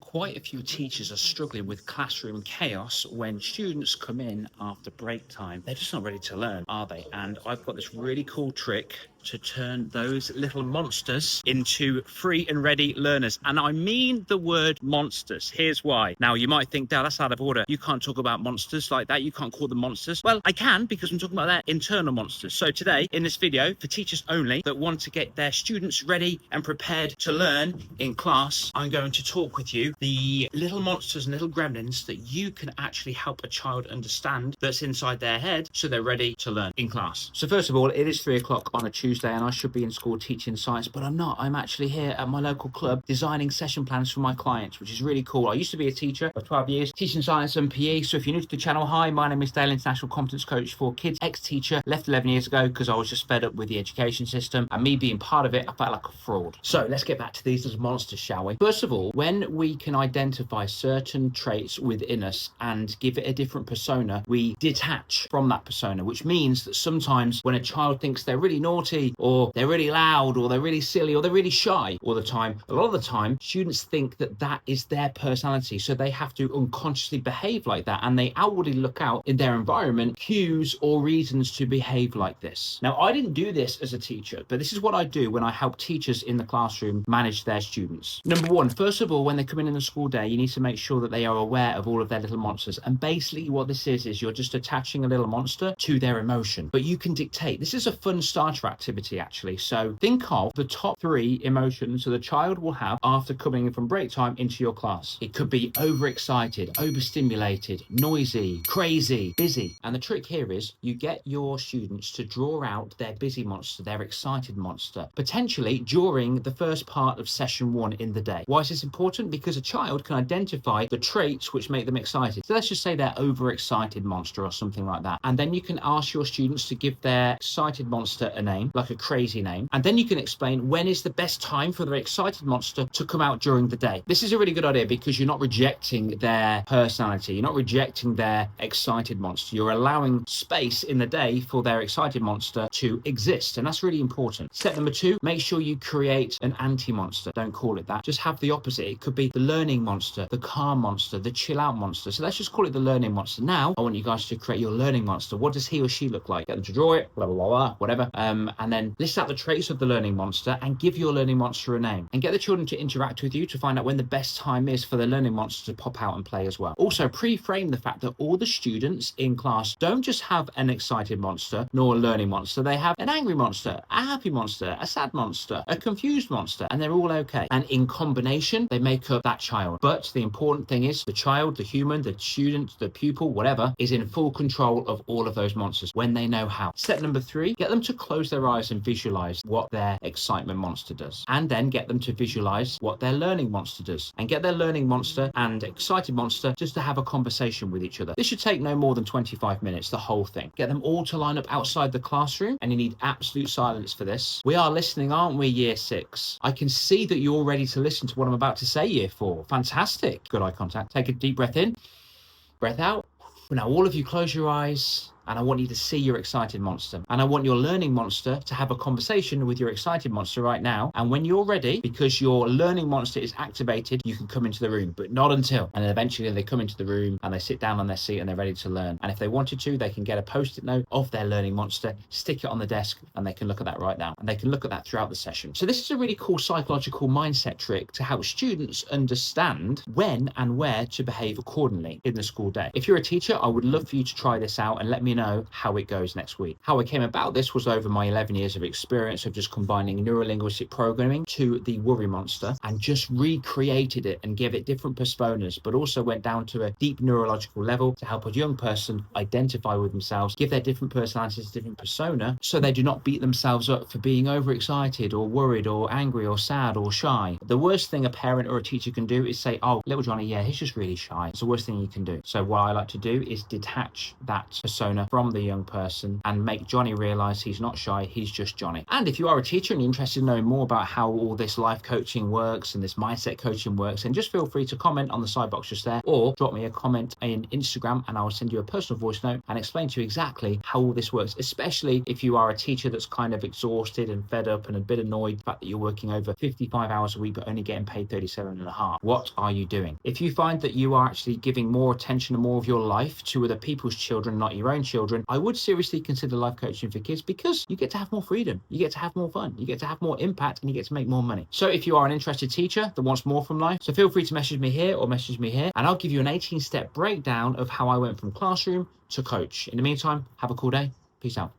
Quite a few teachers are struggling with classroom chaos when students come in after break time. They're just not ready to learn, are they? And I've got this really cool trick to turn those little monsters into free and ready learners. And I mean the word monsters. Here's why. Now, you might think, Dad, that's out of order. You can't talk about monsters like that. You can't call them monsters. Well, I can, because I'm talking about their internal monsters. So today, in this video, for teachers only that want to get their students ready and prepared to learn in class, I'm going to talk with you the little monsters and little gremlins that you can actually help a child understand that's inside their head so they're ready to learn in class. So first of all, it is 3 o'clock on a Tuesday and I should be in school teaching science, but I'm not. I'm actually here at my local club designing session plans for my clients, which is really cool. I used to be a teacher of 12 years teaching science and PE. So if you're new to the channel, hi, my name is Dale, International Competence Coach for kids, ex-teacher, left 11 years ago because I was just fed up with the education system, and me being part of it, I felt like a fraud. So let's get back to these little monsters, shall we? First of all, when we can identify certain traits within us and give it a different persona, we detach from that persona, which means that sometimes when a child thinks they're really naughty or they're really loud or they're really silly or they're really shy all the time, a lot of the time students think that that is their personality, so they have to unconsciously behave like that, and they outwardly look out in their environment cues or reasons to behave like this. Now, I didn't do this as a teacher, but this is what I do when I help teachers in the classroom manage their students. Number one, first of all, when they come in the school day, you need to make sure that they are aware of all of their little monsters. And basically what this is you're just attaching a little monster to their emotion, but you can dictate. This is a fun starter activity, actually. So think of the top 3 emotions that a child will have after coming in from break time into your class. It could be overexcited, overstimulated, noisy, crazy, busy. And the trick here is you get your students to draw out their busy monster, their excited monster, potentially during the first part of session 1 in the day. Why is this important? Because a child can identify the traits which make them excited. So let's just say they're overexcited monster or something like that. And then you can ask your students to give their excited monster a name, like a crazy name. And then you can explain when is the best time for their excited monster to come out during the day. This is a really good idea because you're not rejecting their personality. You're not rejecting their excited monster. You're allowing space in the day for their excited monster to exist. And that's really important. Step number 2, make sure you create an anti-monster. Don't call it that. Just have the opposite. It could be the learning monster, the calm monster, the chill out monster. So let's just call it the learning monster. Now, I want you guys to create your learning monster. What does he or she look like? Get them to draw it, blah, blah, blah, blah, whatever. And then list out the traits of the learning monster and give your learning monster a name. And get the children to interact with you to find out when the best time is for the learning monster to pop out and play as well. Also, pre-frame the fact that all the students in class don't just have an excited monster nor a learning monster. They have an angry monster, a happy monster, a sad monster, a confused monster, and they're all okay. And in combination, they make up that child. But the important thing is the child, the human, the student, the pupil, whatever, is in full control of all of those monsters when they know how. Step number 3, get them to close their eyes and visualize what their excitement monster does. And then get them to visualize what their learning monster does. And get their learning monster and excited monster just to have a conversation with each other. This should take no more than 25 minutes, the whole thing. Get them all to line up outside the classroom, and you need absolute silence for this. We are listening, aren't we, year 6? I can see that you're all ready to listen to what I'm about to say, year 4. Fantastic. Good eye contact. Take a deep breath in, breath out. Now all of you close your eyes, and I want you to see your excited monster. And I want your learning monster to have a conversation with your excited monster right now. And when you're ready, because your learning monster is activated, you can come into the room, but not until. And then eventually they come into the room and they sit down on their seat and they're ready to learn. And if they wanted to, they can get a post-it note of their learning monster, stick it on the desk, and they can look at that right now. And they can look at that throughout the session. So this is a really cool psychological mindset trick to help students understand when and where to behave accordingly in the school day. If you're a teacher, I would love for you to try this out and let me know how it goes next week. How I came about this was over my 11 years of experience of just combining neuro-linguistic programming to the worry monster and just recreated it and gave it different personas, but also went down to a deep neurological level to help a young person identify with themselves, give their different personalities a different persona so they do not beat themselves up for being overexcited or worried or angry or sad or shy. The worst thing a parent or a teacher can do is say, oh, little Johnny, yeah, he's just really shy. It's the worst thing you can do. So what I like to do is detach that persona from the young person and make Johnny realize he's not shy, he's just Johnny. And if you are a teacher and you're interested in knowing more about how all this life coaching works and this mindset coaching works, then just feel free to comment on the side box just there, or drop me a comment in Instagram and I will send you a personal voice note and explain to you exactly how all this works, especially if you are a teacher that's kind of exhausted and fed up and a bit annoyed the fact that you're working over 55 hours a week but only getting paid 37.5. What are you doing? If you find that you are actually giving more attention and more of your life to other people's children, not your own children, I would seriously consider life coaching for kids, because you get to have more freedom, you get to have more fun, you get to have more impact, and you get to make more money. So if you are an interested teacher that wants more from life, so feel free to message me here or message me here, and I'll give you an 18-step breakdown of how I went from classroom to coach. In the meantime, have a cool day. Peace out.